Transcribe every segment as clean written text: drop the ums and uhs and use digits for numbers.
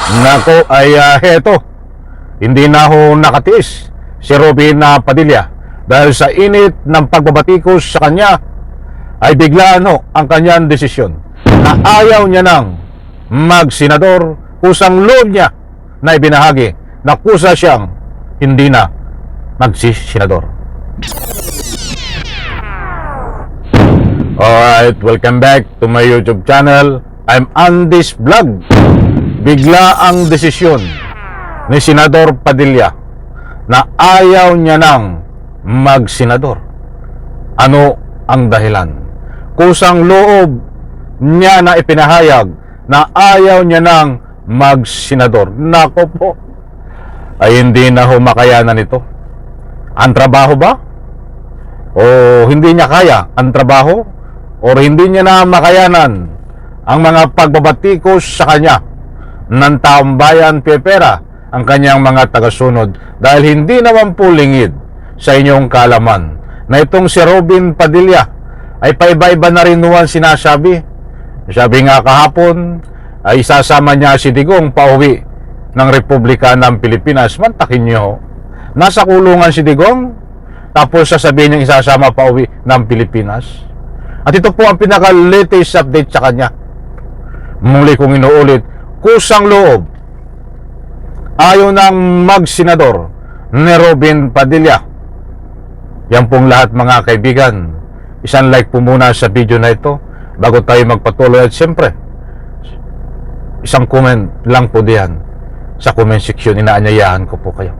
Nako ay heto, hindi na ho nakatiis si Robin Padilla dahil sa init ng pagbabatikos sa kanya ay biglaan ho ang kanyang desisyon na ayaw niya nang magsenador, kusang loob niya na ibinahagi na kusa siyang hindi na magsisenador. Alright, welcome back to my YouTube channel. I'm Andy's Vlog. Bigla ang desisyon ni Senador Padilla na ayaw niya nang magsenador. Ano ang dahilan? Kusang loob niya na ipinahayag na ayaw niya nang magsenador. Nako po, ay hindi na humakayanan ito. Ang trabaho ba? O hindi niya kaya ang trabaho? O hindi niya na makayanan ang mga pagbabatikos sa kanya ng taong bayan, pepera ang kanyang mga tagasunod, dahil hindi naman po lingid sa inyong kalaman na itong si Robin Padilla ay paiba-iba na rin nuwan sinasabi. Sabi nga kahapon ay isasama niya si Digong pauwi ng Republika ng Pilipinas. Mantakin niyo, nasa kulungan si Digong, tapos sasabihin niyang isasama pauwi ng Pilipinas. At ito po ang pinaka-latest update sa kanya. Muli kong inuulit, kusang loob, ayaw nang magsenador ni Robin Padilla. Yan pong lahat mga kaibigan. Isang like po muna sa video na ito bago tayo magpatuloy, at siyempre isang comment lang po diyan sa comment section. Inaanyayahan ko po kayo.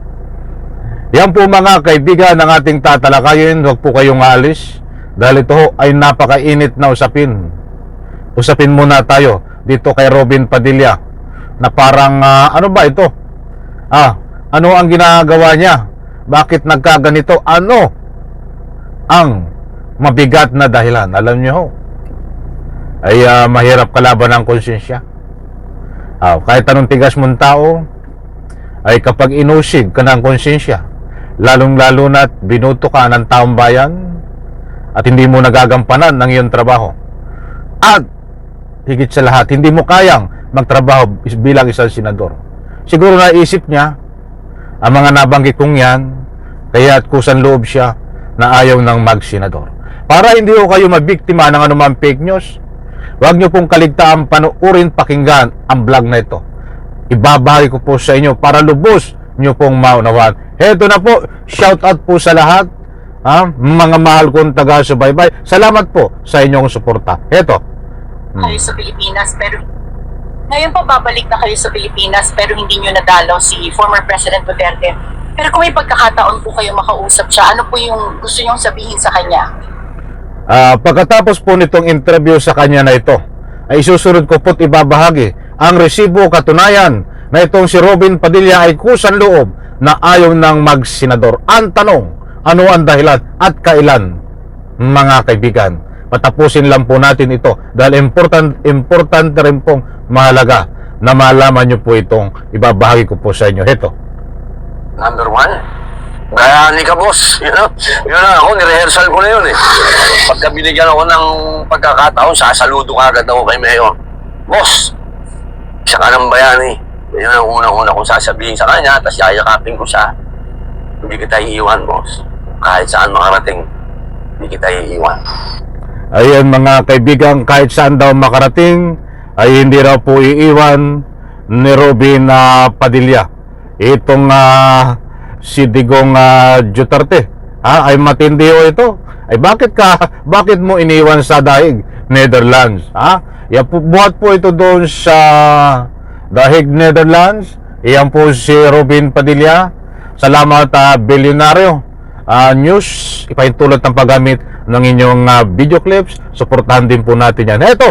Yan po mga kaibigan ang ating tatalakayin. Huwag po kayong aalis dahil ito ay napakainit na usapin. Usapin muna tayo dito kay Robin Padilla na parang ano ba ito? Ano ang ginagawa niya? Bakit nagkaganito? Ano ang mabigat na dahilan? Alam niyo ho, ay mahirap kalaban ang konsensya. Kahit anong tigas mong tao, ay kapag inusig ka ng konsensya, lalong-lalo na't binuto ka ng taong bayan at hindi mo nagagampanan ng iyong trabaho, at higit sa lahat, hindi mo kayang magtrabaho bilang isang senador. Siguro naisip niya ang mga nabanggit kong yan, kaya at kusan loob siya na ayaw ng magsenador. Para hindi ko kayo mabiktima ng anumang fake news, huwag nyo pong kaligtaan panuurin, pakinggan ang vlog na ito. Ibabahagi ko po sa inyo para lubos nyo pong maunawaan. Heto na po, shout out po sa lahat, mga mahal kong taga-subaybay. Salamat po sa inyong suporta. Heto. Kayo sa Pilipinas, pero ngayon po babalik na kayo sa Pilipinas, pero hindi nyo nadalaw si former President Duterte. Pero kung may pagkakataon po kayo makausap siya, ano po yung gusto nyong sabihin sa kanya? Pagkatapos po nitong interview sa kanya na ito, ay susunod ko po't ibabahagi ang resibo katunayan na itong si Robin Padilla ay kusang loob na ayaw ng magsenador. Ang tanong, ano ang dahilan at kailan, mga kaibigan? Patapusin lang po natin ito dahil importante rin pong mahalaga na malaman nyo po itong ibabahagi ko po sa inyo. Ito. Number one, bayani ka, boss. Yun na ako, nirehearsal ko na yun eh. Pagka binigyan ako ng pagkakataon, sasaludo ka agad ako kay Mayor. Boss, isa ka ng bayani. Yun ang unang-una kong sasabihin sa kanya, tapos yayakapin ko siya. Hindi kita iiwan, boss. Kahit saan makarating, hindi kita iiwan. Ayan mga kaibigan, kahit saan daw makarating ay hindi raw po iiwan ni Robin Padilla. Itong si Digong Duterte ay matindi o ito. Ay bakit mo iniwan sa daig Netherlands? Buhat po ito doon sa daig Netherlands. Iyan po si Robin Padilla. Salamat bilyonaryo news, ipahintulot ng paggamit ng inyong video clips. Suportahan din po natin yan. Eto,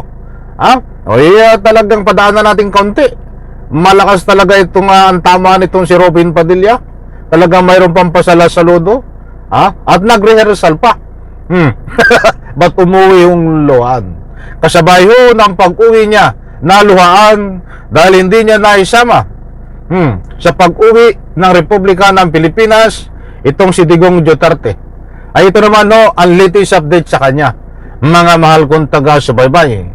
talagang padaanan natin kaunti. Malakas talaga itong antamaan nitong si Robin Padilla. Talagang mayroon pang saludo. At nag-rehearsal pa. Ba't umuwi yung luhaan? Kasabay ho ng pag-uwi niya, naluhaan dahil hindi niya naisama sa pag-uwi ng Republika ng Pilipinas itong si Digong Duterte. Ay ito naman ang latest update sa kanya, mga mahal kong taga-subaybay,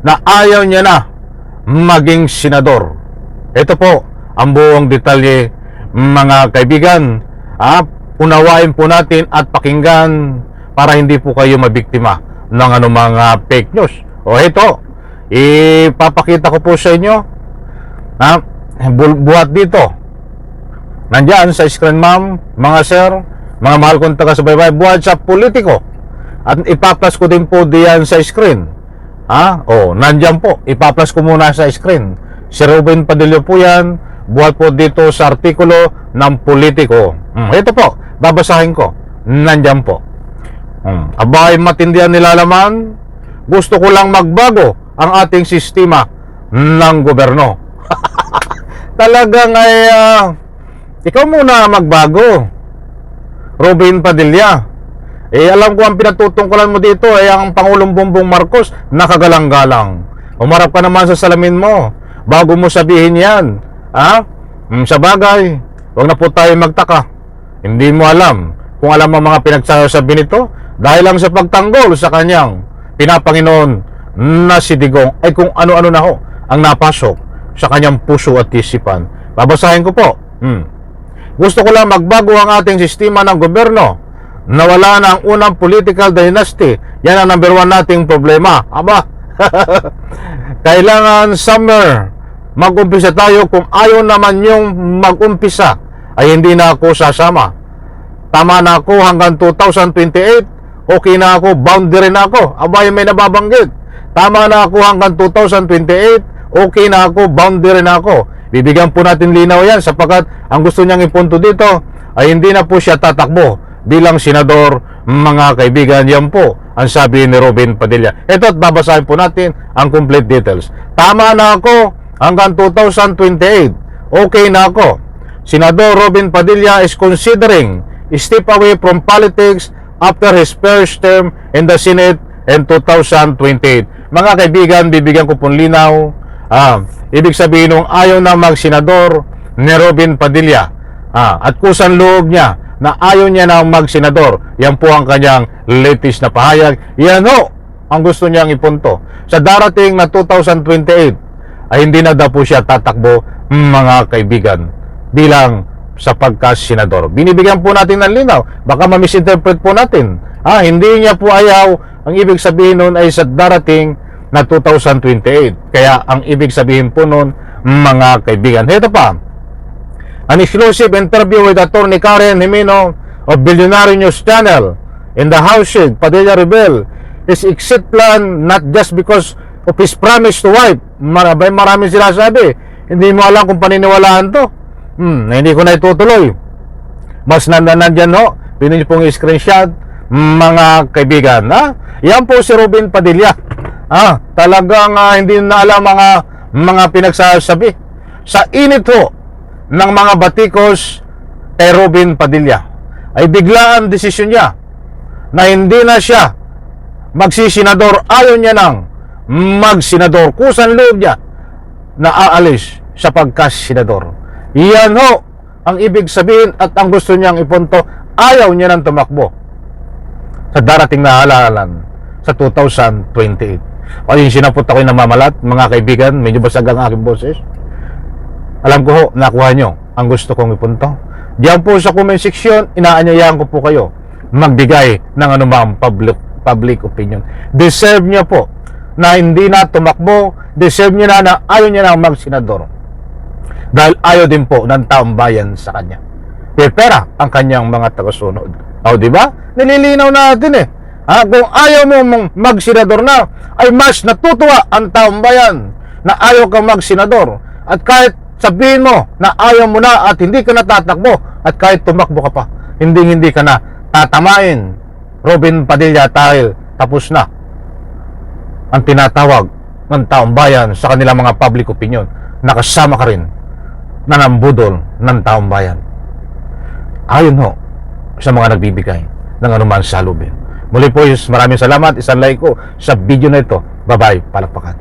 na ayaw niya na maging senador. Ito po ang buong detalye, mga kaibigan. Unawain po natin at pakinggan para hindi po kayo mabiktima ng anumang fake news. O ito, ipapakita ko po sa inyo. Buhat dito. Nandyan sa screen, ma'am, mga sir, mga mahal kong taga-subaybay, buhat sa politiko. At ipaplas ko din po diyan sa screen. Nandyan po. Ipaplas ko muna sa screen. Si Ruben Padilla po yan. Buhat po dito sa artikulo ng politiko. Ito po, babasahin ko. Nandyan po. Abay, matindihan nilalaman. Gusto ko lang magbago ang ating sistema ng gobyerno. Talagang ay ikaw muna magbago, Ruben Padilla. Alam ko ang pinatutungkulan mo dito ay ang Pangulong Bongbong Marcos nakagalang-galang. Umarap ka naman sa salamin mo bago mo sabihin yan. Sa bagay, huwag na po tayo magtaka. Hindi mo alam kung alam ang mga pinagsasabi nito dahil lang sa pagtanggol sa kanyang pinapanginoon na si Digong ay kung ano-ano na ho ang napasok sa kanyang puso at isipan. Babasahin ko po. Gusto ko lang magbago ang ating sistema ng gobyerno. Nawala na ang unang political dynasty. Yan ang number 1 nating problema. Kailangan summer mag-umpisa tayo. Kung ayaw naman yung mag-umpisa ay hindi na ako sasama. Tama na ako hanggang 2028. Okay na ako, boundary na ako. May nababanggit. Tama na ako hanggang 2028. Okay na ako, boundary na ako. Bibigyan po natin linaw yan sapagkat ang gusto niyang ipunto dito ay hindi na po siya tatakbo bilang senador, mga kaibigan. Yan po ang sabi ni Ruben Padilla. Ito at babasahin po natin ang complete details. Tama na ako hanggang 2028. Okay na ako. Senador Ruben Padilla is considering step away from politics after his first term in the Senate in 2028. Mga kaibigan, bibigyan ko pong linaw. Ibig sabihin nung ayaw na magsenador ni Ruben Padilla, at kusang loob niya na ayaw niya na magsenador. Yan po ang kanyang latest na pahayag. Yan ho ang gusto niyang ipunto. Sa darating na 2028 ay hindi na daw po siya tatakbo, mga kaibigan, bilang sa pagka-senador. Binibigyan po natin ng linaw. Baka ma-misinterpret po natin. Hindi niya po ayaw. Ang ibig sabihin nun ay sa darating na 2028. Kaya ang ibig sabihin po nun, mga kaibigan. Ito pa. An exclusive interview with Attorney Karen Jimeno of Billionaire News Channel in the House Shade, Padilla revealed his exit plan not just because of his promise to wife. Maraming sila sabi. Hindi mo alam kung paniniwalaan to. Hindi ko na itutuloy. Mas nandyan ho. Pinunin pong screenshot, mga kaibigan. Yan po si Ruben Padilla. Talagang hindi na alam mga pinagsasabi. Sa init ho ng mga batikos kay Ruben Padilla ay bigla ang desisyon niya na hindi na siya magsisenador. Ayaw niya nang magsenador. Kusang loob niya na aalis sa pagkasenador. Yan ho ang ibig sabihin at ang gusto niyang ipunto. Ayaw niya nang tumakbo sa darating na halalan sa 2028. Pasensya na po ako'y namamalat, mga kaibigan. Medyo basag ang aking boses. Alam ko ho, nakuha nyo ang gusto kong ipunto. Diyan po sa comment section, inaanyayahan ko po kayo magbigay ng anumang public opinion. Deserve niya po na hindi na tumakbo. Deserve niya na ayaw niya na magsenador. Dahil ayaw din po ng taong bayan sa kanya. Pera ang kanyang mga tagasunod. Di ba? Nililinaw natin kung ayaw mo magsenador na, ay mas natutuwa ang taong bayan na ayaw kang magsenador. At kahit sabihin mo na ayaw mo na at hindi ka na tatakbo, at kahit tumakbo ka pa, hindi ka na tatamain, Ruben Padilla, dahil tapos na ang tinatawag ng taong bayan sa kanilang mga public opinion. Nakasama ka rin na nambudol ng taong bayan. Ayon ho sa mga nagbibigay ng anuman salubin. Muli po, maraming salamat. Isang like ko sa video na ito. Bye-bye. Palakpakan.